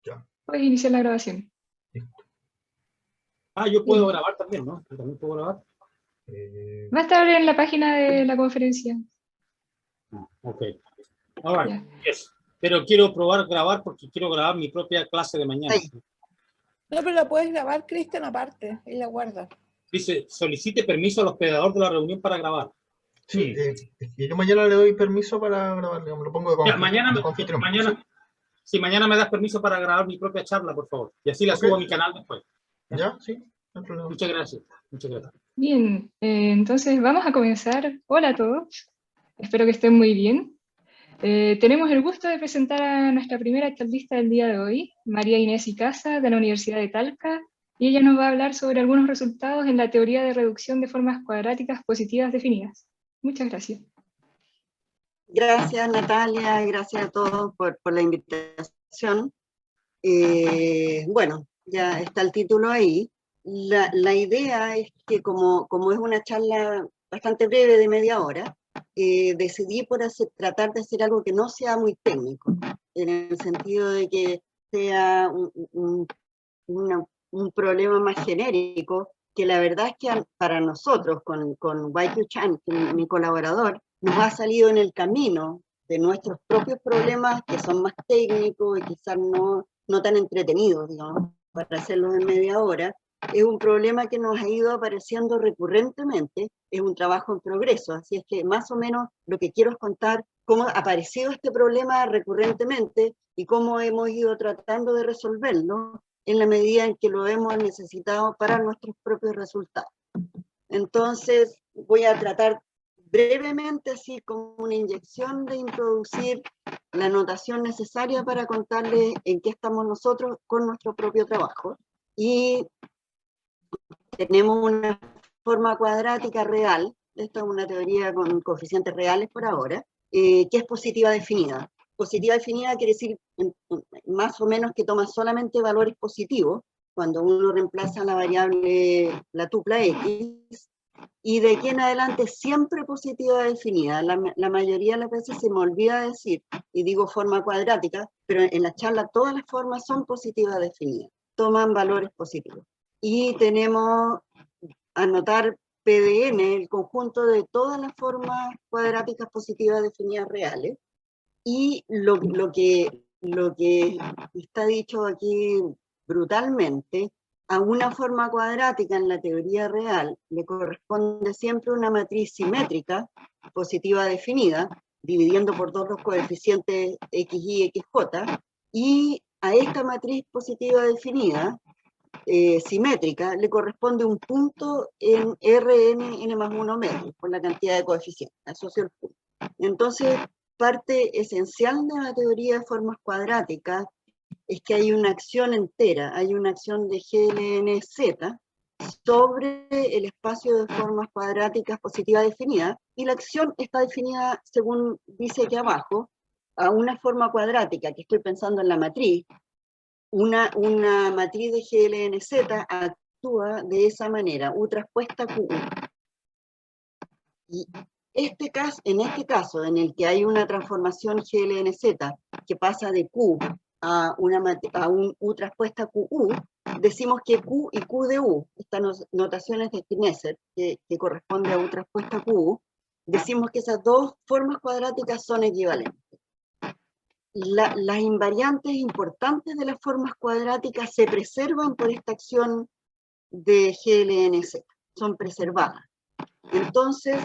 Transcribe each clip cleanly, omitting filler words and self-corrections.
Ya. Puedes iniciar la grabación. Listo. Ah, yo puedo grabar también, ¿no? Yo también puedo grabar. Va a estar en la página de la conferencia. Ok. All right. Ya. Yes. Pero quiero probar grabar porque quiero grabar mi propia clase de mañana. Ahí. No, pero la puedes grabar, Cristian, aparte, y la guarda. Dice, solicite permiso al hospedador de la reunión para grabar. Sí, es que yo mañana le doy permiso para grabar, digamos, lo pongo de Ya, mañana confitrión. sí, mañana me das permiso para grabar mi propia charla, por favor. Y así la Ok. subo a mi canal después. ¿Ya? Sí, no hay problema. Muchas gracias. Muchas gracias. Bien, entonces vamos a comenzar. Hola a todos, espero que estén muy bien. Tenemos el gusto de presentar a nuestra primera charlista del día de hoy, María Inés Icaza, de la Universidad de Talca, y ella nos va a hablar sobre algunos resultados en la teoría de reducción de formas cuadráticas positivas definidas. Muchas gracias. Gracias, Natalia, y gracias a todos por la invitación. Bueno, ya está el título ahí. La idea es que como es una charla bastante breve de media hora, decidí tratar de hacer algo que no sea muy técnico, en el sentido de que sea un problema más genérico, que la verdad es que para nosotros, con Wai-Kyu Chan, mi colaborador, nos ha salido en el camino de nuestros propios problemas que son más técnicos y quizás no tan entretenidos, digamos, para hacerlos en media hora. Es un problema que nos ha ido apareciendo recurrentemente, es un trabajo en progreso, así es que más o menos lo que quiero es contar cómo ha aparecido este problema recurrentemente y cómo hemos ido tratando de resolverlo en la medida en que lo hemos necesitado para nuestros propios resultados. Entonces voy a tratar brevemente, así como una inyección, de introducir la notación necesaria para contarles en qué estamos nosotros con nuestro propio trabajo. Y tenemos una forma cuadrática real, esta es una teoría con coeficientes reales por ahora, que es positiva definida. Positiva definida quiere decir más o menos que toma solamente valores positivos, cuando uno reemplaza la variable, la tupla x, y de aquí en adelante siempre positiva definida. La mayoría de las veces se me olvida decir, y digo forma cuadrática, pero en la charla todas las formas son positivas definidas, toman valores positivos. Y tenemos anotar PDN, el conjunto de todas las formas cuadráticas positivas definidas reales. Y lo que está dicho aquí brutalmente, a una forma cuadrática en la teoría real le corresponde siempre una matriz simétrica positiva definida, dividiendo por dos los coeficientes xy y xj, y a esta matriz positiva definida, simétrica, le corresponde un punto en Rn más 1 medio, por la cantidad de coeficientes, asocio el punto. Entonces, parte esencial de la teoría de formas cuadráticas es que hay una acción entera, hay una acción de GLNZ sobre el espacio de formas cuadráticas positiva definida, y la acción está definida, según dice aquí abajo, a una forma cuadrática, que estoy pensando en la matriz, una matriz de GLNZ actúa de esa manera, U traspuesta QU. Y en este caso, en el que hay una transformación GLNZ que pasa de Q a un U traspuesta QU, decimos que Q y Q de U, estas notaciones de Kneser, que corresponde a U traspuesta QU, decimos que esas dos formas cuadráticas son equivalentes. Las invariantes importantes de las formas cuadráticas se preservan por esta acción de GLNZ, son preservadas. Entonces,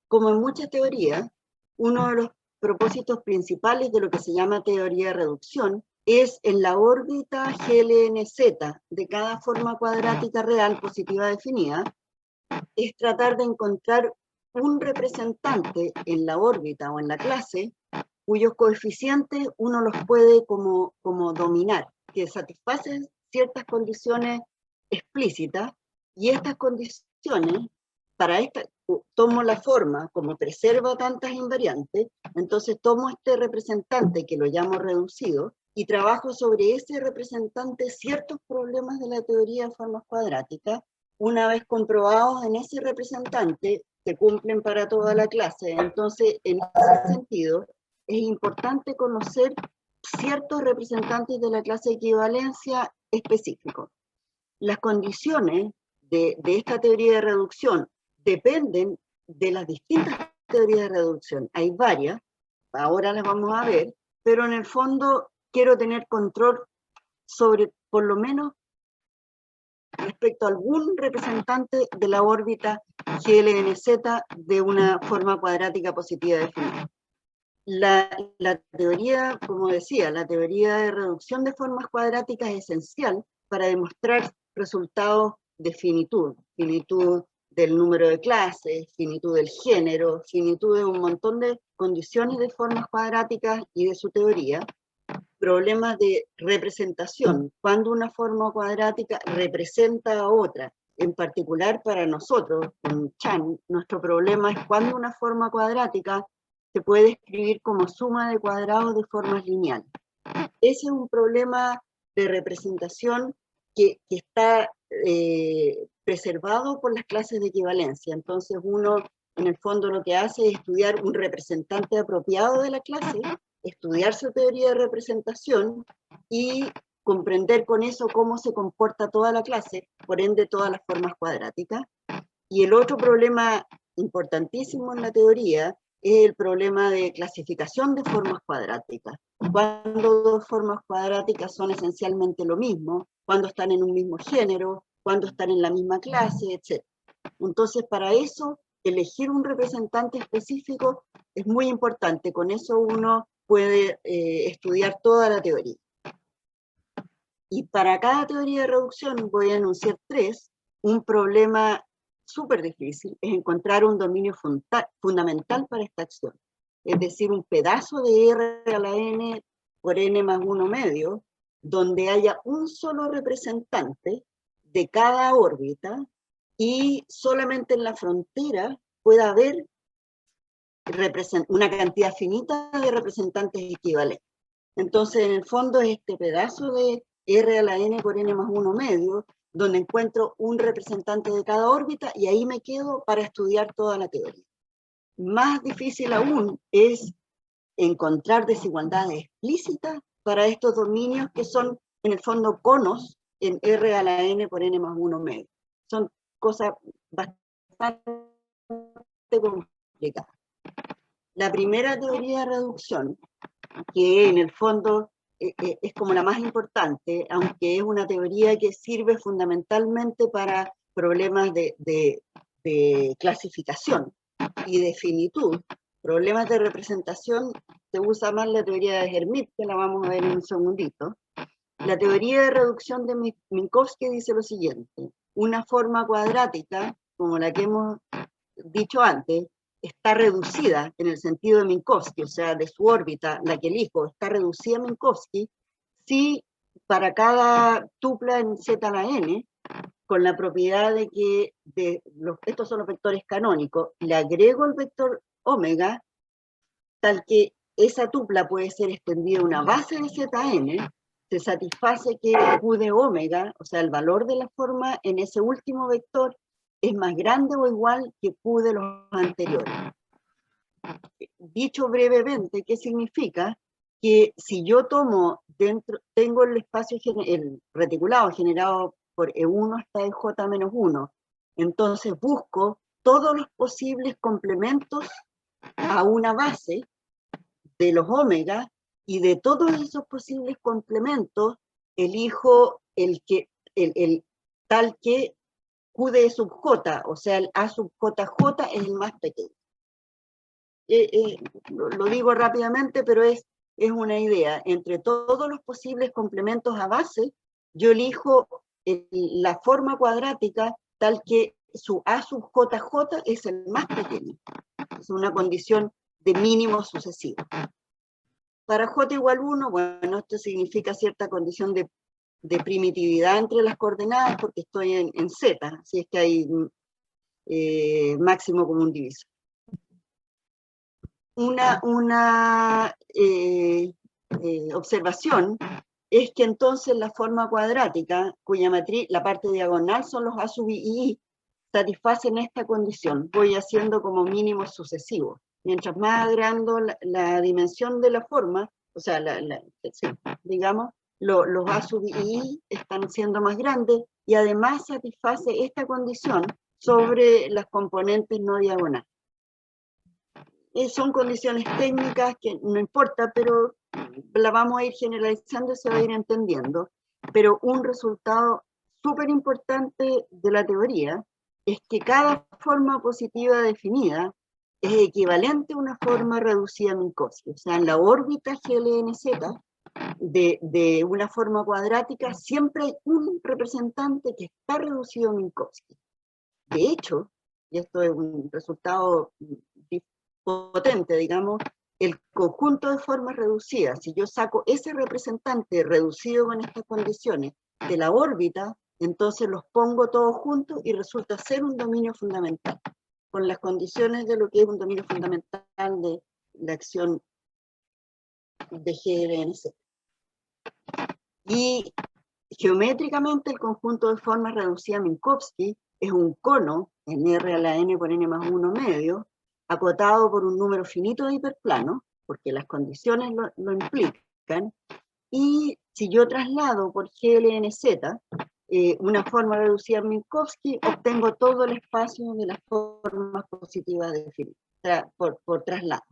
como en muchas teorías, uno de los propósitos principales de lo que se llama teoría de reducción es, en la órbita GLNZ de cada forma cuadrática real positiva definida, es tratar de encontrar un representante en la órbita o en la clase cuyos coeficientes uno los puede como dominar, que satisfacen ciertas condiciones explícitas, y estas condiciones, tomo la forma, como preserva tantas invariantes, entonces tomo este representante que lo llamo reducido, y trabajo sobre ese representante ciertos problemas de la teoría de formas cuadráticas. Una vez comprobados en ese representante, se cumplen para toda la clase. Entonces, en ese sentido, es importante conocer ciertos representantes de la clase de equivalencia específicos. Las condiciones de esta teoría de reducción dependen de las distintas teorías de reducción. Hay varias, ahora las vamos a ver, pero en el fondo quiero tener control sobre, por lo menos, respecto a algún representante de la órbita GLNZ de una forma cuadrática positiva definida. La teoría, como decía, la teoría de reducción de formas cuadráticas es esencial para demostrar resultados de finitud, finitud del número de clases, finitud del género, finitud de un montón de condiciones de formas cuadráticas y de su teoría, problemas de representación, cuando una forma cuadrática representa a otra. En particular para nosotros, en Chan, nuestro problema es cuando una forma cuadrática se puede escribir como suma de cuadrados de formas lineales. Ese es un problema de representación que está preservado por las clases de equivalencia. Entonces uno, en el fondo, lo que hace es estudiar un representante apropiado de la clase, estudiar su teoría de representación y comprender con eso cómo se comporta toda la clase, por ende todas las formas cuadráticas. Y el otro problema importantísimo en la teoría es el problema de clasificación de formas cuadráticas. Cuando dos formas cuadráticas son esencialmente lo mismo, cuando están en un mismo género, cuando están en la misma clase, etc. Entonces, para eso, elegir un representante específico es muy importante. Con eso uno puede estudiar toda la teoría. Y para cada teoría de reducción voy a enunciar tres. Un problema súper difícil es encontrar un dominio fundamental para esta acción. Es decir, un pedazo de R a la n por n más 1 medio, donde haya un solo representante de cada órbita y solamente en la frontera pueda haber una cantidad finita de representantes equivalentes. Entonces, en el fondo, es este pedazo de R a la n por n más 1 medio, donde encuentro un representante de cada órbita y ahí me quedo para estudiar toda la teoría. Más difícil aún es encontrar desigualdades explícitas para estos dominios que son, en el fondo, conos en R a la n por n más 1 medio. Son cosas bastante complicadas. La primera teoría de reducción, que en el fondo es como la más importante, aunque es una teoría que sirve fundamentalmente para problemas de clasificación y de finitud. Problemas de representación, se usa más la teoría de Hermite, que la vamos a ver en un segundito. La teoría de reducción de Minkowski dice lo siguiente: una forma cuadrática, como la que hemos dicho antes, está reducida en el sentido de Minkowski, o sea, de su órbita, la que elijo, está reducida a Minkowski, si para cada tupla en z a la n, con la propiedad de que estos son los vectores canónicos, le agrego el vector omega, tal que esa tupla puede ser extendida a una base de zn, se satisface que Q de omega, o sea, el valor de la forma en ese último vector, es más grande o igual que Q de los anteriores. Dicho brevemente, ¿qué significa? Que si yo tengo el espacio, el reticulado generado por E1 hasta EJ menos 1, entonces busco todos los posibles complementos a una base de los omega, y de todos esos posibles complementos elijo tal que Q de sub j, o sea, el A sub JJ es el más pequeño. Lo digo rápidamente, pero es una idea. Entre todos los posibles complementos a base, yo elijo la forma cuadrática tal que su A sub JJ es el más pequeño. Es una condición de mínimo sucesivo. Para J igual 1, bueno, esto significa cierta condición de primitividad entre las coordenadas, porque estoy en Z, así es que hay máximo común divisor. Una observación es que entonces la forma cuadrática, cuya matriz, la parte diagonal son los A sub I, satisfacen esta condición. Voy haciendo como mínimos sucesivos. Mientras más agrando la dimensión de la forma, o sea, sí, digamos, los va a subir y están siendo más grandes, y además satisface esta condición sobre las componentes no diagonales. Son condiciones técnicas que no importa, pero la vamos a ir generalizando y se va a ir entendiendo. Pero un resultado súper importante de la teoría es que cada forma positiva definida es equivalente a una forma reducida a Minkowski. O sea, en la órbita GLNZ de una forma cuadrática siempre hay un representante que está reducido a Minkowski. De hecho, y esto es un resultado potente, digamos, el conjunto de formas reducidas, si yo saco ese representante reducido con estas condiciones de la órbita, entonces los pongo todos juntos y resulta ser un dominio fundamental, con las condiciones de lo que es un dominio fundamental de la acción de GLNZ. Y geométricamente el conjunto de formas reducidas a Minkowski es un cono en R a la n por n más 1 medio, acotado por un número finito de hiperplanos, porque las condiciones lo implican, y si yo traslado por GLNZ una forma reducida a Minkowski, obtengo todo el espacio de las formas positivas definidas, o sea, por traslado.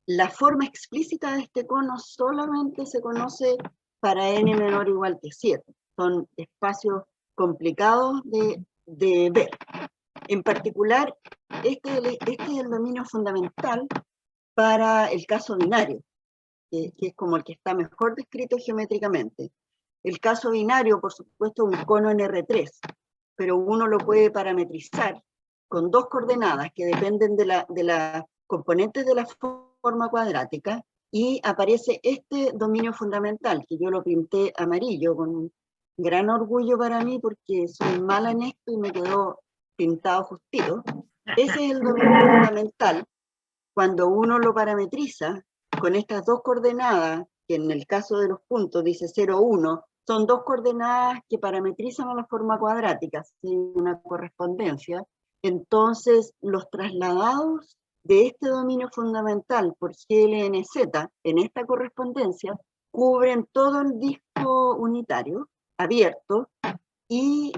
La forma explícita de este cono solamente se conoce para n menor o igual que 7. Son espacios complicados de ver. En particular, este es el dominio fundamental para el caso binario, que es como el que está mejor descrito geométricamente. El caso binario, por supuesto, es un cono en R3, pero uno lo puede parametrizar con dos coordenadas que dependen de las componentes de la forma cuadrática, y aparece este dominio fundamental, que yo lo pinté amarillo con gran orgullo para mí, porque soy mala en esto y me quedó pintado justito. Ese es el dominio fundamental. Cuando uno lo parametriza con estas dos coordenadas, que en el caso de los puntos dice 0, 1, son dos coordenadas que parametrizan a la forma cuadrática, sin una correspondencia. Entonces, los trasladados de este dominio fundamental por GLNZ en esta correspondencia cubren todo el disco unitario abierto, y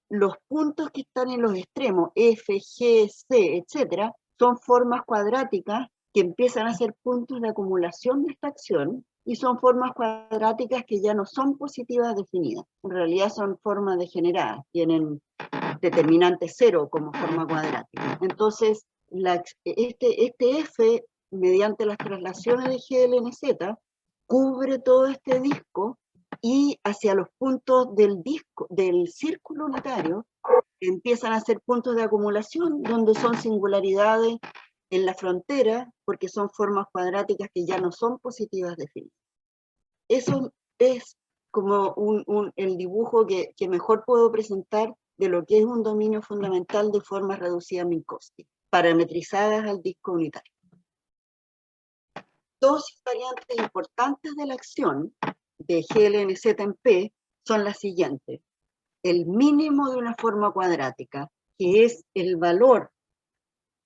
los puntos que están en los extremos, F, G, C, etcétera, son formas cuadráticas que empiezan a ser puntos de acumulación de esta acción, y son formas cuadráticas que ya no son positivas definidas. En realidad son formas degeneradas, tienen determinante 0 como forma cuadrática. Entonces, este F, mediante las traslaciones de GLNZ, cubre todo este disco, y hacia los puntos del disco, del círculo unitario, empiezan a ser puntos de acumulación, donde son singularidades en la frontera, porque son formas cuadráticas que ya no son positivas definidas. Eso es como el dibujo que mejor puedo presentar de lo que es un dominio fundamental de formas reducidas a Minkowski, parametrizadas al disco unitario. Dos variantes importantes de la acción de GLNZ en P son las siguientes. El mínimo de una forma cuadrática, que es el valor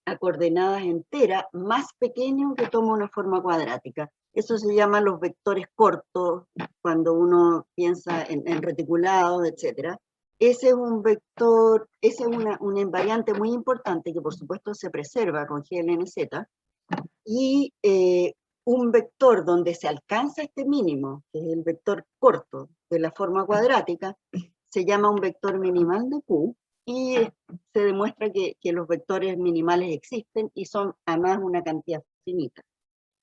a coordenadas enteras más pequeño que toma una forma cuadrática. Eso se llama los vectores cortos, cuando uno piensa en reticulados, etc. Ese es un vector, esa es una invariante muy importante que por supuesto se preserva con GLNZ, y un vector donde se alcanza este mínimo, que es el vector corto de la forma cuadrática, se llama un vector minimal de Q, y se demuestra que los vectores minimales existen y son además una cantidad finita.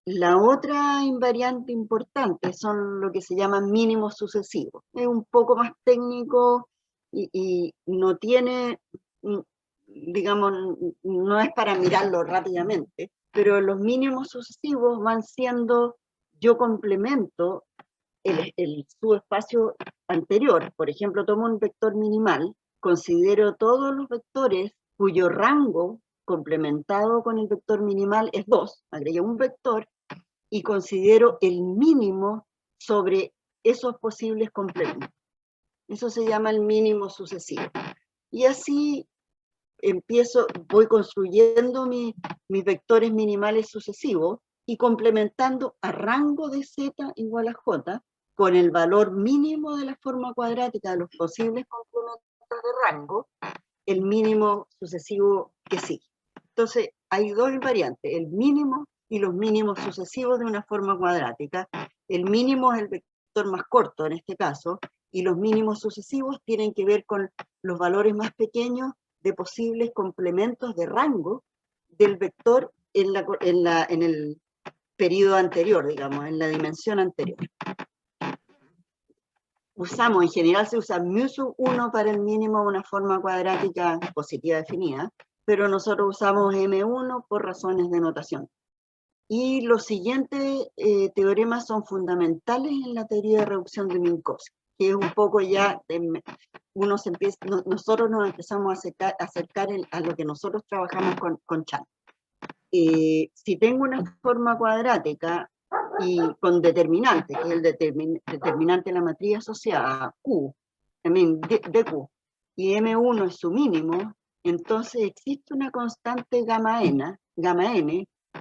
La otra invariante importante son lo que se llaman mínimos sucesivos. Es un poco más técnico y no tiene, digamos, no es para mirarlo rápidamente, pero los mínimos sucesivos van siendo, yo complemento el subespacio anterior. Por ejemplo, tomo un vector minimal, considero todos los vectores cuyo rango complementado con el vector minimal es 2, agregué un vector, y considero el mínimo sobre esos posibles complementos. Eso se llama el mínimo sucesivo. Y así voy construyendo mis vectores minimales sucesivos, y complementando a rango de Z igual a J con el valor mínimo de la forma cuadrática de los posibles complementos de rango, el mínimo sucesivo que sigue. Entonces, hay dos variantes, el mínimo y los mínimos sucesivos de una forma cuadrática. El mínimo es el vector más corto en este caso, y los mínimos sucesivos tienen que ver con los valores más pequeños de posibles complementos de rango del vector en el periodo anterior, digamos, en la dimensión anterior. En general se usa μ1 para el mínimo de una forma cuadrática positiva definida, pero nosotros usamos M1 por razones de notación. Y los siguientes teoremas son fundamentales en la teoría de reducción de Minkowski, que es un poco ya, nosotros nos empezamos a acercar a lo que nosotros trabajamos con Chan. Si tengo una forma cuadrática y con determinante, que es el determinante de la matriz asociada Q, dq, y M1 es su mínimo, entonces existe una constante gamma n,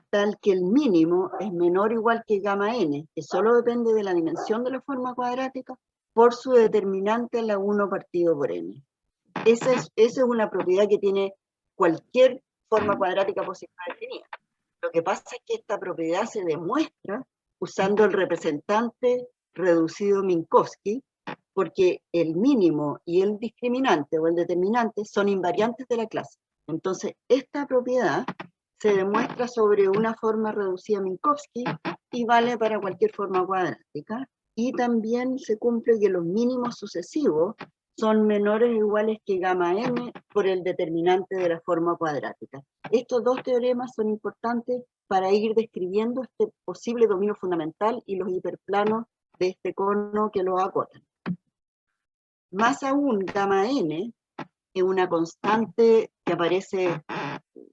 tal que el mínimo es menor o igual que gamma n, que solo depende de la dimensión de la forma cuadrática por su determinante a la 1 partido por n. Esa es una propiedad que tiene cualquier forma cuadrática positiva definida. Lo que pasa es que esta propiedad se demuestra usando el representante reducido Minkowski, porque el mínimo y el discriminante o el determinante son invariantes de la clase. Entonces, esta propiedad se demuestra sobre una forma reducida Minkowski y vale para cualquier forma cuadrática. Y también se cumple que los mínimos sucesivos son menores o iguales que gamma n por el determinante de la forma cuadrática. Estos dos teoremas son importantes para ir describiendo este posible dominio fundamental y los hiperplanos de este cono que lo acotan. Más aún, gamma n es una constante que aparece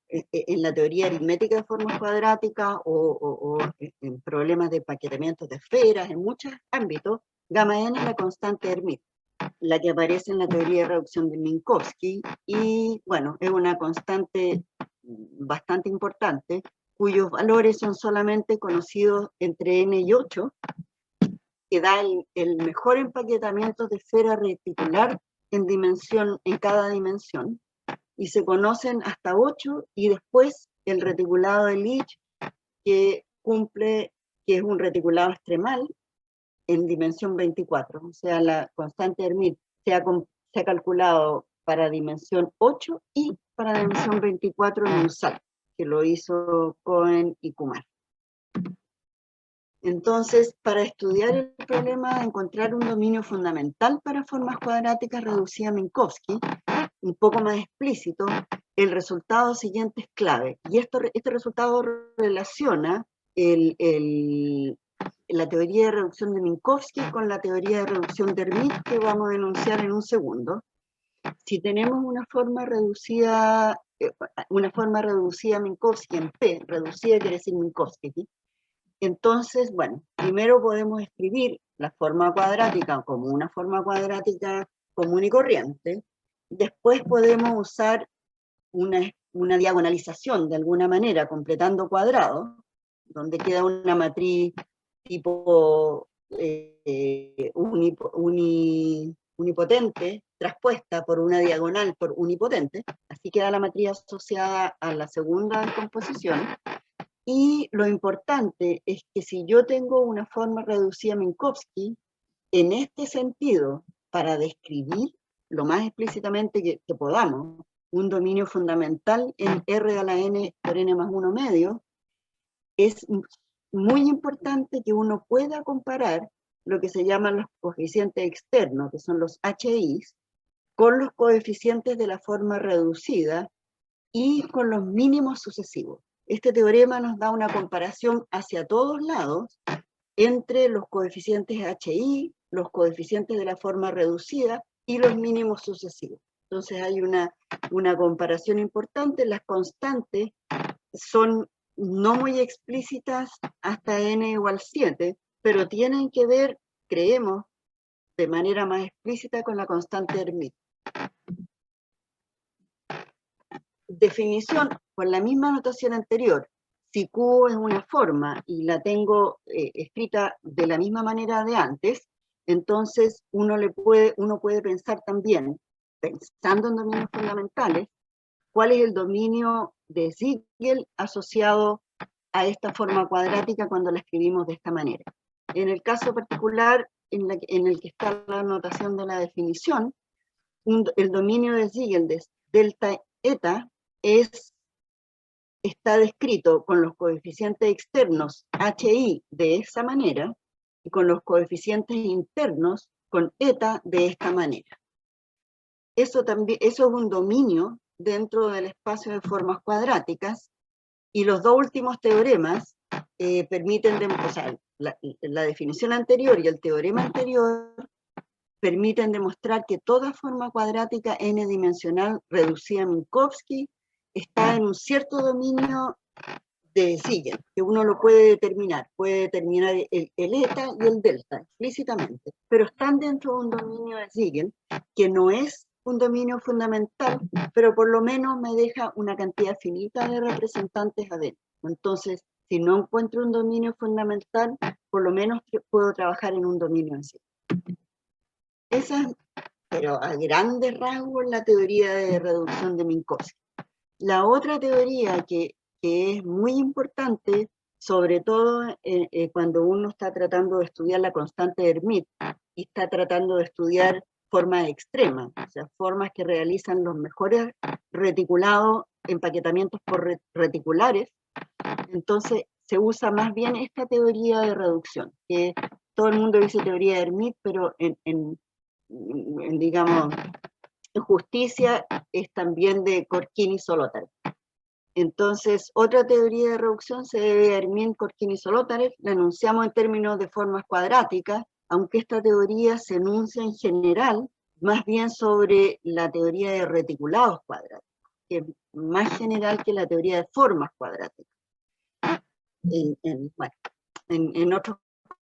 en la teoría aritmética de formas cuadráticas o en problemas de empaquetamiento de esferas, en muchos ámbitos. Gamma n es la constante de Hermite, la que aparece en la teoría de reducción de Minkowski, y bueno, es una constante bastante importante, cuyos valores son solamente conocidos entre n y 8, que da el mejor empaquetamiento de esfera reticular en cada dimensión, y se conocen hasta 8, y después el reticulado de Lich, que es un reticulado extremal, en dimensión 24, o sea, la constante de Hermite se ha calculado para dimensión 8 y para dimensión 24 en un salto, que lo hizo Cohen y Kumar. Entonces, para estudiar el problema de encontrar un dominio fundamental para formas cuadráticas reducidas a Minkowski, un poco más explícito, el resultado siguiente es clave. Y este resultado relaciona la teoría de reducción de Minkowski con la teoría de reducción de Hermite, que vamos a enunciar en un segundo. Si tenemos una forma reducida Minkowski en P, reducida quiere decir Minkowski, ¿sí? Entonces, bueno, primero podemos escribir la forma cuadrática como una forma cuadrática común y corriente. Después podemos usar una diagonalización de alguna manera, completando cuadrados, donde queda una matriz tipo unipotente, traspuesta por una diagonal por unipotente. Así queda la matriz asociada a la segunda descomposición. Y lo importante es que si yo tengo una forma reducida Minkowski, en este sentido, para describir lo más explícitamente que podamos, un dominio fundamental en R a la n por n más 1 medio, es muy importante que uno pueda comparar lo que se llaman los coeficientes externos, que son los HIs, con los coeficientes de la forma reducida y con los mínimos sucesivos. Este teorema nos da una comparación hacia todos lados entre los coeficientes HI, los coeficientes de la forma reducida y los mínimos sucesivos. Entonces hay una comparación importante. Las constantes son no muy explícitas hasta n igual 7, pero tienen que ver, creemos, de manera más explícita con la constante de Hermite. Definición, con la misma notación anterior, si Q es una forma y la tengo escrita de la misma manera de antes, entonces uno puede pensar también, pensando en dominios fundamentales, cuál es el dominio de Siegel asociado a esta forma cuadrática cuando la escribimos de esta manera. En el caso particular en el que está la notación de la definición, el dominio de Siegel de delta eta está descrito con los coeficientes externos HI de esa manera y con los coeficientes internos con eta de esta manera. Eso es un dominio dentro del espacio de formas cuadráticas, y los dos últimos teoremas permiten, o sea, la definición anterior y el teorema anterior permiten demostrar que toda forma cuadrática n-dimensional reducida a Minkowski está en un cierto dominio de Siegel, que uno lo puede determinar el eta y el delta explícitamente, pero están dentro de un dominio de Siegel que no es un dominio fundamental, pero por lo menos me deja una cantidad finita de representantes adentro. Entonces, si no encuentro un dominio fundamental, por lo menos puedo trabajar en un dominio en sí. Esa es, pero a grandes rasgos, la teoría de reducción de Minkowski. La otra teoría que es muy importante, sobre todo cuando uno está tratando de estudiar la constante de Hermite y está tratando de estudiar formas extremas, o sea, formas que realizan los mejores reticulados, empaquetamientos por reticulares. Entonces se usa más bien esta teoría de reducción, que todo el mundo dice teoría de Hermite, pero digamos, en justicia es también de Korkin y Solotarev. Entonces, otra teoría de reducción se debe a Hermite, Korkin y Solotarev. La enunciamos en términos de formas cuadráticas, aunque esta teoría se enuncia en general, más bien sobre la teoría de reticulados cuadráticos, que es más general que la teoría de formas cuadráticas. En otros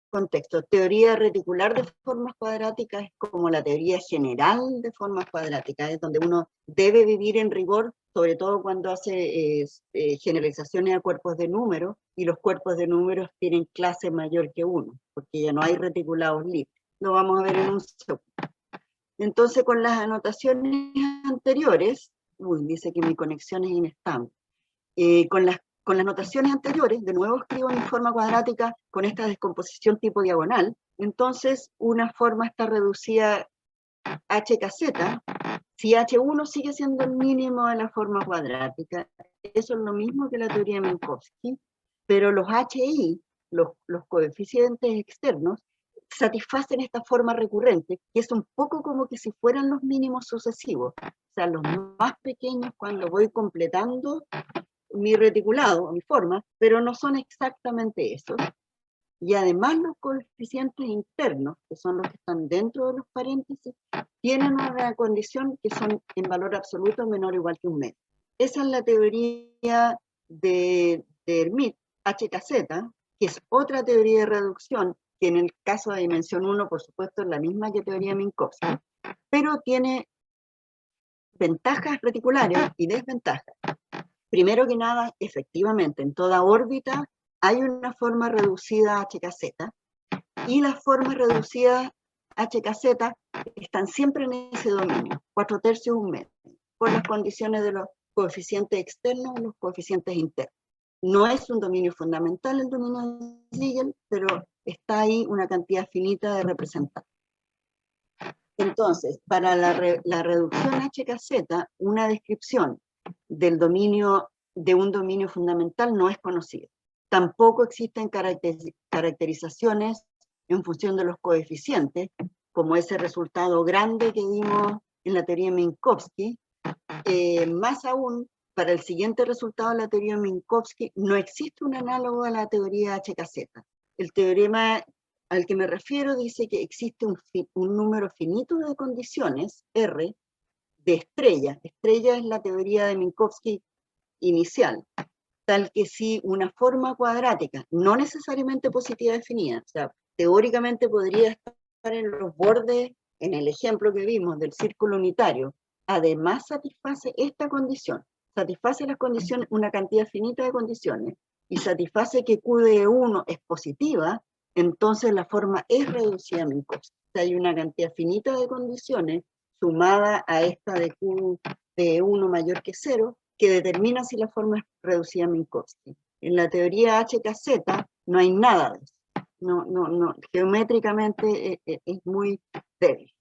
contexto. Teoría reticular de formas cuadráticas es como la teoría general de formas cuadráticas, es donde uno debe vivir en rigor, sobre todo cuando hace generalizaciones a cuerpos de números, y los cuerpos de números tienen clase mayor que 1, porque ya no hay reticulados libres. Lo vamos a ver en un segundo. Entonces, con las anotaciones anteriores, dice que mi conexión es inestable. Con las notaciones anteriores, de nuevo escribo mi forma cuadrática con esta descomposición tipo diagonal. Entonces, una forma está reducida a HKZ, si H1 sigue siendo el mínimo de la forma cuadrática. Eso es lo mismo que la teoría de Minkowski, pero los HI, los coeficientes externos, satisfacen esta forma recurrente, que es un poco como que si fueran los mínimos sucesivos. O sea, los más pequeños cuando voy completando mi reticulado, mi forma, pero no son exactamente esos. Y además los coeficientes internos, que son los que están dentro de los paréntesis, tienen una condición que son en valor absoluto menor o igual que un medio. Esa es la teoría de Hermite, HKZ, que es otra teoría de reducción, que en el caso de dimensión 1, por supuesto, es la misma que teoría de Minkowski, pero tiene ventajas reticulares y desventajas. Primero que nada, efectivamente, en toda órbita hay una forma reducida HKZ, y las formas reducidas HKZ están siempre en ese dominio, 4/3, 1/2, por las condiciones de los coeficientes externos y los coeficientes internos. No es un dominio fundamental el dominio de Siegel, pero está ahí una cantidad finita de representantes. Entonces, para la reducción HKZ, una descripción del dominio, de un dominio fundamental, no es conocida. Tampoco existen caracterizaciones en función de los coeficientes, como ese resultado grande que vimos en la teoría de Minkowski. Más aún, para el siguiente resultado de la teoría de Minkowski, no existe un análogo a la teoría HKZ. El teorema al que me refiero dice que existe un número finito de condiciones, R, de estrella. Estrella es la teoría de Minkowski inicial, tal que si una forma cuadrática, no necesariamente positiva definida, o sea, teóricamente podría estar en los bordes, en el ejemplo que vimos del círculo unitario, además satisface esta condición, satisface las condiciones, una cantidad finita de condiciones, y satisface que Q de 1 es positiva, entonces la forma es reducida a Minkowski. Hay una cantidad finita de condiciones sumada a esta de Q de 1 mayor que 0, que determina si la forma es reducida a Minkowski. En la teoría HKZ no hay nada de eso. No, geométricamente es muy débil.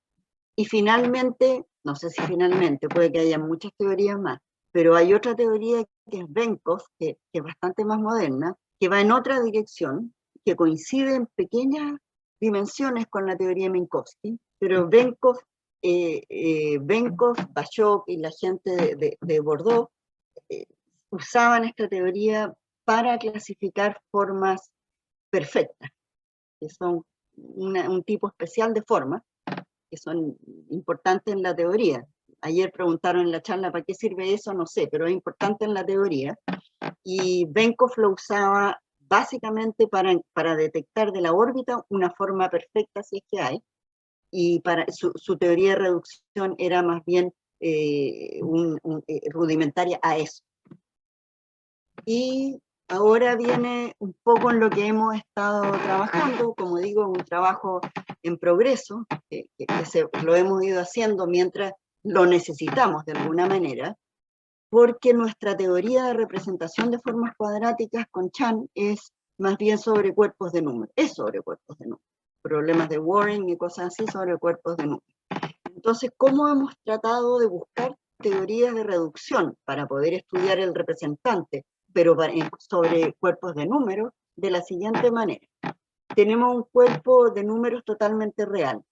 Y finalmente, no sé si finalmente, puede que haya muchas teorías más, pero hay otra teoría que es Benkov, que es bastante más moderna, que va en otra dirección, que coincide en pequeñas dimensiones con la teoría de Minkowski, pero Benkov, Bashok y la gente de Bordeaux usaban esta teoría para clasificar formas perfectas, que son un tipo especial de formas, que son importantes en la teoría. Ayer preguntaron en la charla, ¿para qué sirve eso? No sé, pero es importante en la teoría. Y Benkov lo usaba básicamente para detectar de la órbita una forma perfecta, si es que hay, y para su teoría de reducción era más bien rudimentaria a eso. Y ahora viene un poco en lo que hemos estado trabajando, como digo, un trabajo en progreso, lo hemos ido haciendo mientras lo necesitamos de alguna manera, porque nuestra teoría de representación de formas cuadráticas con Chan es más bien sobre cuerpos de números, es sobre cuerpos de números, problemas de Warren y cosas así sobre cuerpos de números. Entonces, ¿cómo hemos tratado de buscar teorías de reducción para poder estudiar el representante, pero sobre cuerpos de números? De la siguiente manera. Tenemos un cuerpo de números totalmente real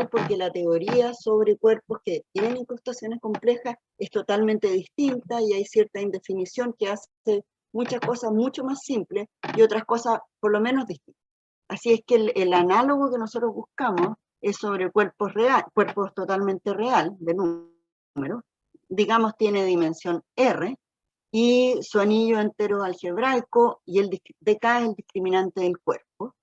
porque la teoría sobre cuerpos que tienen incrustaciones complejas es totalmente distinta y hay cierta indefinición que hace muchas cosas mucho más simples y otras cosas por lo menos distintas. Así es que el análogo que nosotros buscamos es sobre cuerpos totalmente real, de números, digamos tiene dimensión R, y su anillo entero algebraico, y el dk es el discriminante del cuerpo.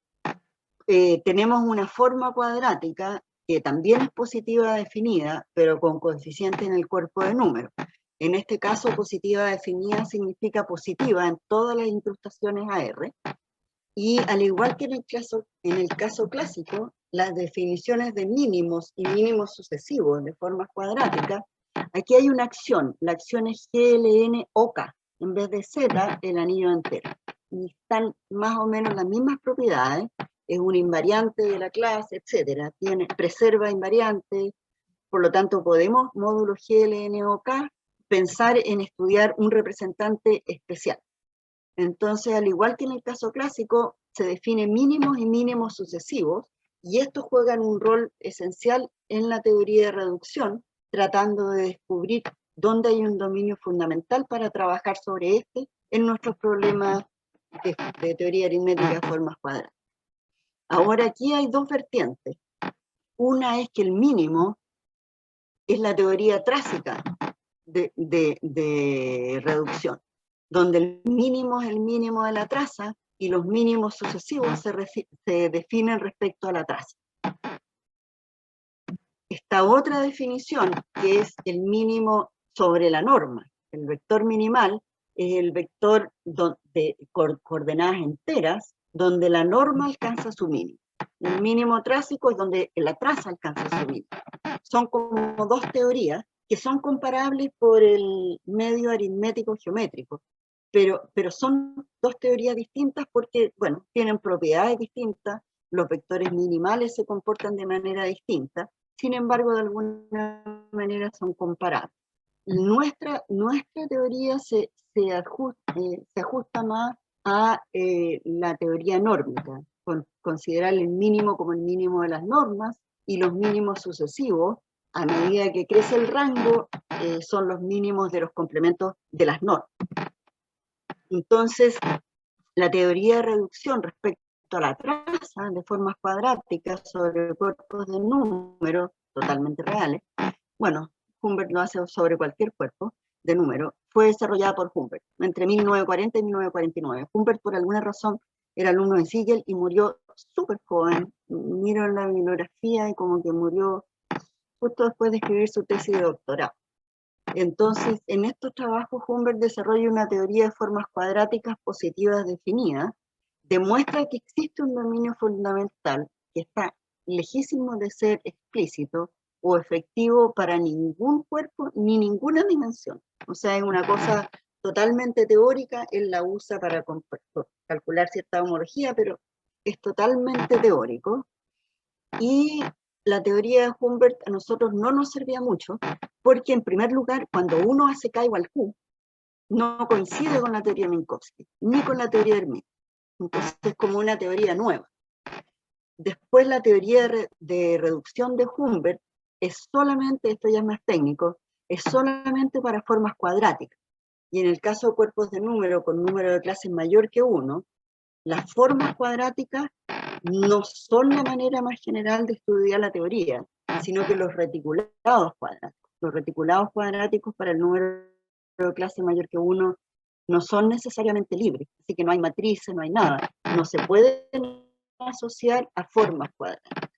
Tenemos una forma cuadrática que también es positiva definida, pero con coeficiente en el cuerpo de números. En este caso, positiva definida significa positiva en todas las incrustaciones AR, y al igual que en el caso clásico, las definiciones de mínimos y mínimos sucesivos de formas cuadráticas, aquí hay una acción, la acción es GLN-OK, en vez de Z, el anillo entero. Y están más o menos las mismas propiedades, es un invariante de la clase, etc. Preserva invariantes, por lo tanto podemos, módulo GLN-OK, pensar en estudiar un representante especial. Entonces, al igual que en el caso clásico, se definen mínimos y mínimos sucesivos, y estos juegan un rol esencial en la teoría de reducción, tratando de descubrir dónde hay un dominio fundamental para trabajar sobre este en nuestros problemas de teoría aritmética de formas cuadradas. Ahora, aquí hay dos vertientes. Una es que el mínimo es la teoría trágica de reducción, donde el mínimo es el mínimo de la traza y los mínimos sucesivos se definen respecto a la traza. Esta otra definición, que es el mínimo sobre la norma, el vector minimal, es el vector de coordenadas enteras, donde la norma alcanza su mínimo. El mínimo trágico es donde la traza alcanza su mínimo. Son como dos teorías que son comparables por el medio aritmético geométrico, pero son dos teorías distintas porque, bueno, tienen propiedades distintas, los vectores minimales se comportan de manera distinta, sin embargo, de alguna manera son comparables. Nuestra teoría se ajusta más a la teoría nórmica, considerar el mínimo como el mínimo de las normas y los mínimos sucesivos, a medida que crece el rango, son los mínimos de los complementos de las normas. Entonces, la teoría de reducción respecto a la traza de formas cuadráticas sobre cuerpos de números totalmente reales, bueno, Humbert lo hace sobre cualquier cuerpo de número, fue desarrollada por Humbert entre 1940 y 1949. Humbert, por alguna razón, era alumno de Siegel y murió súper joven. Miro en la bibliografía y como que murió justo después de escribir su tesis de doctorado. Entonces, en estos trabajos Humbert desarrolla una teoría de formas cuadráticas positivas definidas, demuestra que existe un dominio fundamental que está lejísimo de ser explícito o efectivo para ningún cuerpo ni ninguna dimensión. O sea, es una cosa totalmente teórica, él la usa para calcular cierta homología, pero es totalmente teórico. Y la teoría de Humbert a nosotros no nos servía mucho, porque en primer lugar, cuando uno hace K igual Q, no coincide con la teoría de Minkowski, ni con la teoría de Hermite. Entonces es como una teoría nueva. Después la teoría de reducción de Humbert es solamente, esto ya es más técnico, es solamente para formas cuadráticas. Y en el caso de cuerpos de número con número de clases mayor que 1, las formas cuadráticas no son la manera más general de estudiar la teoría, sino que los reticulados cuadráticos. Los reticulados cuadráticos para el número de clase mayor que 1 no son necesariamente libres, así que no hay matrices, no hay nada. No se pueden asociar a formas cuadráticas.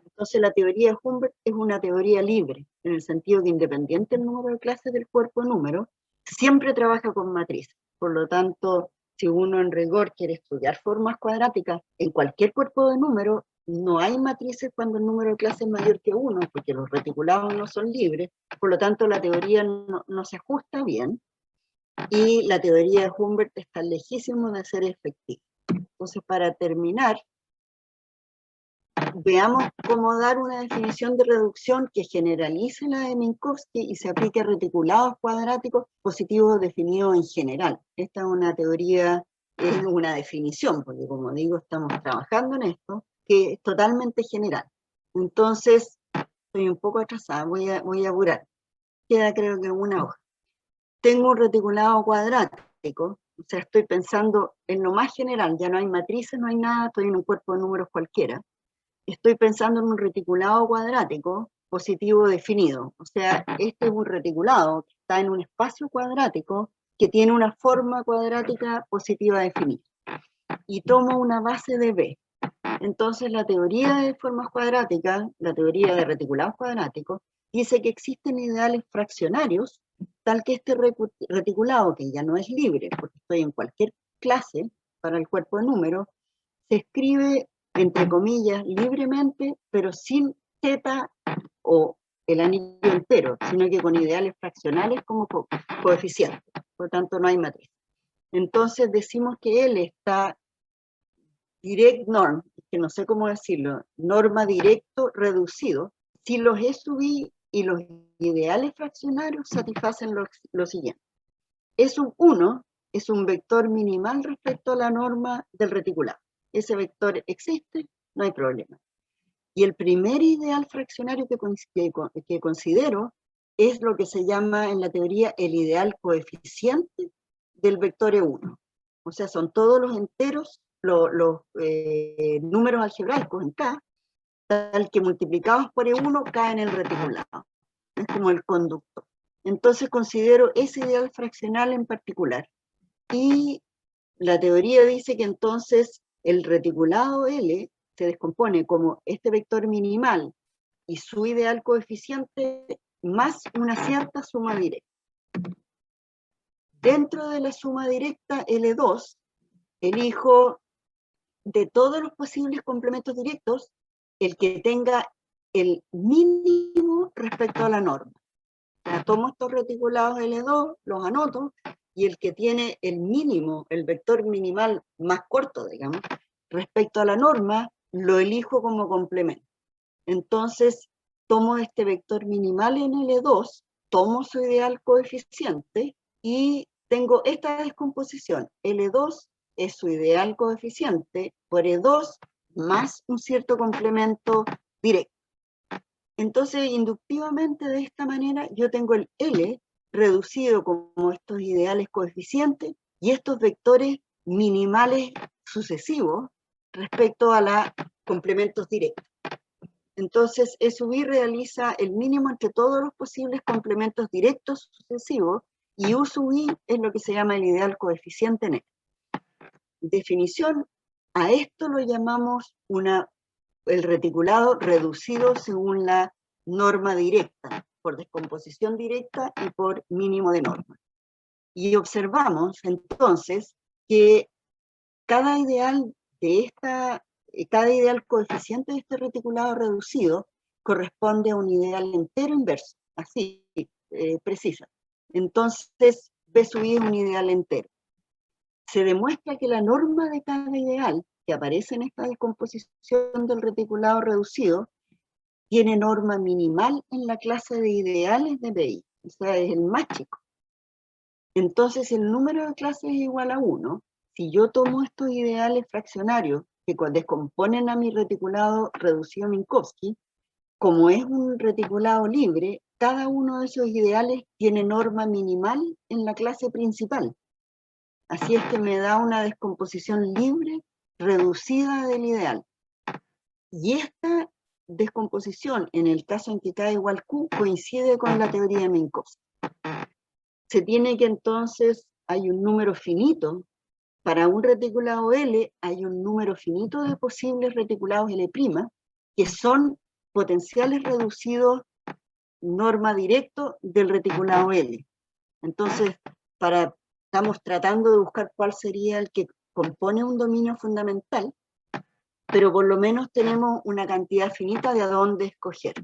Entonces la teoría de Humbert es una teoría libre, en el sentido que independiente del número de clases del cuerpo número, siempre trabaja con matrices. Por lo tanto, si uno en rigor quiere estudiar formas cuadráticas en cualquier cuerpo de número, no hay matrices cuando el número de clases es mayor que 1, porque los reticulados no son libres, por lo tanto la teoría no se ajusta bien, y la teoría de Humbert está lejísimo de ser efectiva. Entonces, para terminar, veamos cómo dar una definición de reducción que generalice la de Minkowski y se aplique a reticulados cuadráticos positivos definidos en general. Esta es una teoría, es una definición, porque como digo, estamos trabajando en esto, que es totalmente general. Entonces, estoy un poco atrasada, voy a apurar. Queda creo que una hoja. Tengo un reticulado cuadrático, o sea, estoy pensando en lo más general, ya no hay matrices, no hay nada, estoy en un cuerpo de números cualquiera. Estoy pensando en un reticulado cuadrático positivo definido. O sea, este es un reticulado que está en un espacio cuadrático que tiene una forma cuadrática positiva definida. Y tomo una base de B. Entonces la teoría de formas cuadráticas, la teoría de reticulados cuadráticos, dice que existen ideales fraccionarios, tal que este reticulado, que ya no es libre, porque estoy en cualquier clase para el cuerpo de números, se escribe entre comillas, libremente, pero sin θ o el anillo entero, sino que con ideales fraccionales como coeficientes. Por lo tanto, no hay matriz. Entonces decimos que L está direct norm, que no sé cómo decirlo, norma directo reducido, si los E sub I y los ideales fraccionarios satisfacen lo siguiente. E sub 1 es un vector minimal respecto a la norma del reticulado. Ese vector existe, no hay problema. Y el primer ideal fraccionario que considero es lo que se llama en la teoría el ideal coeficiente del vector E1. O sea, son todos los enteros, los números algebraicos en K, tal que multiplicados por E1 caen en el reticulado. Es como el conductor. Entonces considero ese ideal fraccional en particular. Y la teoría dice que entonces el reticulado L se descompone como este vector minimal y su ideal coeficiente más una cierta suma directa. Dentro de la suma directa L2, elijo de todos los posibles complementos directos el que tenga el mínimo respecto a la norma. O sea, tomo estos reticulados L2, los anoto, y el que tiene el mínimo, el vector minimal más corto, digamos, respecto a la norma, lo elijo como complemento. Entonces, tomo este vector minimal en L2, tomo su ideal coeficiente y tengo esta descomposición. L2 es su ideal coeficiente por E2 más un cierto complemento directo. Entonces, inductivamente, de esta manera, yo tengo el L reducido como estos ideales coeficientes y estos vectores minimales sucesivos respecto a los complementos directos. Entonces, E sub I realiza el mínimo entre todos los posibles complementos directos sucesivos y U sub I es lo que se llama el ideal coeficiente neto. Definición, a esto lo llamamos el reticulado reducido según la norma directa. por descomposición directa y por mínimo de norma. Y observamos entonces que cada ideal coeficiente de este reticulado reducido corresponde a un ideal entero inverso, así, precisa. Entonces, B sub I es un ideal entero. Se demuestra que la norma de cada ideal que aparece en esta descomposición del reticulado reducido tiene norma minimal en la clase de ideales de BI, o sea, es el más chico. Entonces, si el número de clases es igual a 1, si yo tomo estos ideales fraccionarios que descomponen a mi reticulado reducido Minkowski, como es un reticulado libre, cada uno de esos ideales tiene norma minimal en la clase principal. Así es que me da una descomposición libre reducida del ideal. Y esta descomposición, en el caso en que K igual Q, coincide con la teoría de Minkowski. Se tiene que entonces, hay un número finito, para un reticulado L hay un número finito de posibles reticulados L', que son potenciales reducidos norma directo del reticulado L. Entonces, estamos tratando de buscar cuál sería el que compone un dominio fundamental, pero por lo menos tenemos una cantidad finita de a dónde escoger.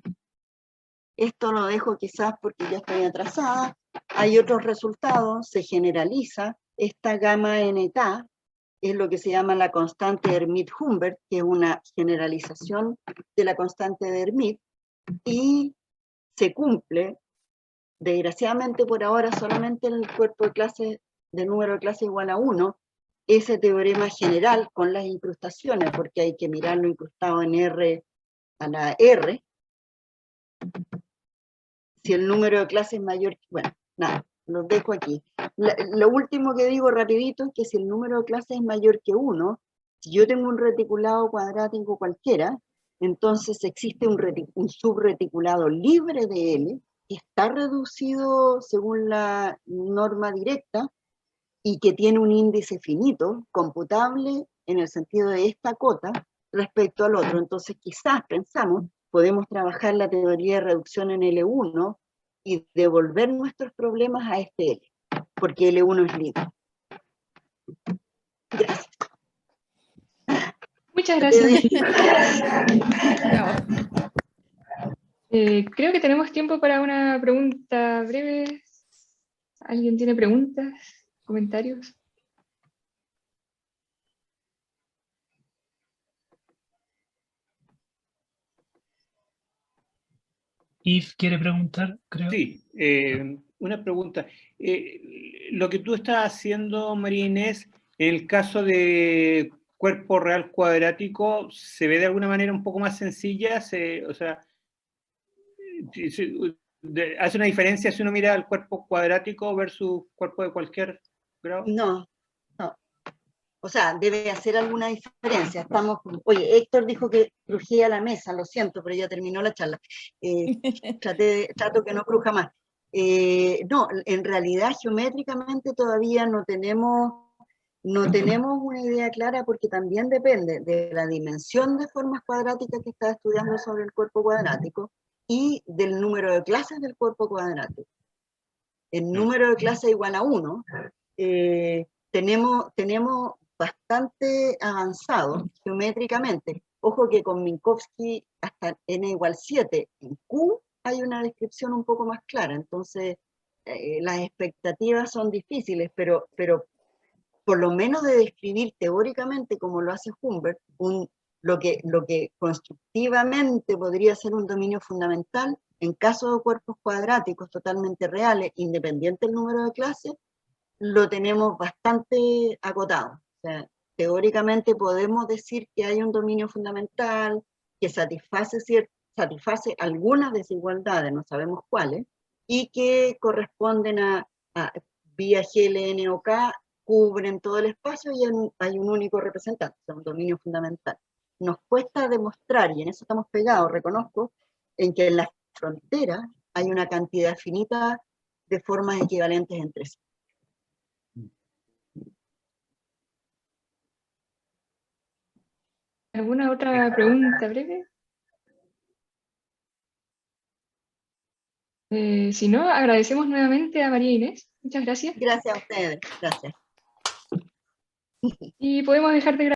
Esto lo dejo quizás porque ya estoy atrasada. Hay otros resultados, se generaliza. Esta gamma NK es lo que se llama la constante de Hermite-Humbert, que es una generalización de la constante de Hermite, y se cumple, desgraciadamente por ahora, solamente en el cuerpo de clase de número de clase igual a 1, ese teorema general con las incrustaciones, porque hay que mirarlo incrustado en R a la R. Si el número de clases es mayor, bueno, nada, los dejo aquí. Lo último que digo rapidito es que si el número de clases es mayor que 1, si yo tengo un reticulado cuadrático cualquiera, entonces existe un subreticulado libre de L, que está reducido según la norma directa, y que tiene un índice finito, computable en el sentido de esta cota, respecto al otro. Entonces quizás pensamos, podemos trabajar la teoría de reducción en L1 y devolver nuestros problemas a este L, porque L1 es libre. Gracias. Muchas gracias. Bravo. Creo que tenemos tiempo para una pregunta breve. ¿Alguien tiene preguntas, comentarios? Yves quiere preguntar, creo. Sí, una pregunta. Lo que tú estás haciendo, María Inés, en el caso de cuerpo real cuadrático, ¿se ve de alguna manera un poco más sencilla? O sea, ¿hace una diferencia si uno mira el cuerpo cuadrático versus cuerpo de cualquier grado? No, no. O sea, debe hacer alguna diferencia. Oye, Héctor dijo que crujía la mesa, lo siento, pero ya terminó la charla. Trato que no cruja más. No, en realidad geométricamente todavía no tenemos una idea clara, porque también depende de la dimensión de formas cuadráticas que está estudiando sobre el cuerpo cuadrático y del número de clases del cuerpo cuadrático. El número de clases igual a 1, tenemos bastante avanzado geométricamente. Ojo que con Minkowski hasta n igual 7, en Q hay una descripción un poco más clara, entonces las expectativas son difíciles, pero por lo menos de describir teóricamente, como lo hace Humbert, lo que constructivamente podría ser un dominio fundamental, en caso de cuerpos cuadráticos totalmente reales, independiente del número de clases, lo tenemos bastante acotado. O sea, teóricamente podemos decir que hay un dominio fundamental que satisface algunas desigualdades, no sabemos cuáles, y que corresponden a vía GLN o K, cubren todo el espacio y hay un único representante, o sea, un dominio fundamental. Nos cuesta demostrar, y en eso estamos pegados, reconozco, en que en la frontera hay una cantidad finita de formas equivalentes entre sí. ¿Alguna otra pregunta breve? Si no, agradecemos nuevamente a María Inés. Muchas gracias. Gracias a ustedes, gracias. Y podemos dejar de grabar.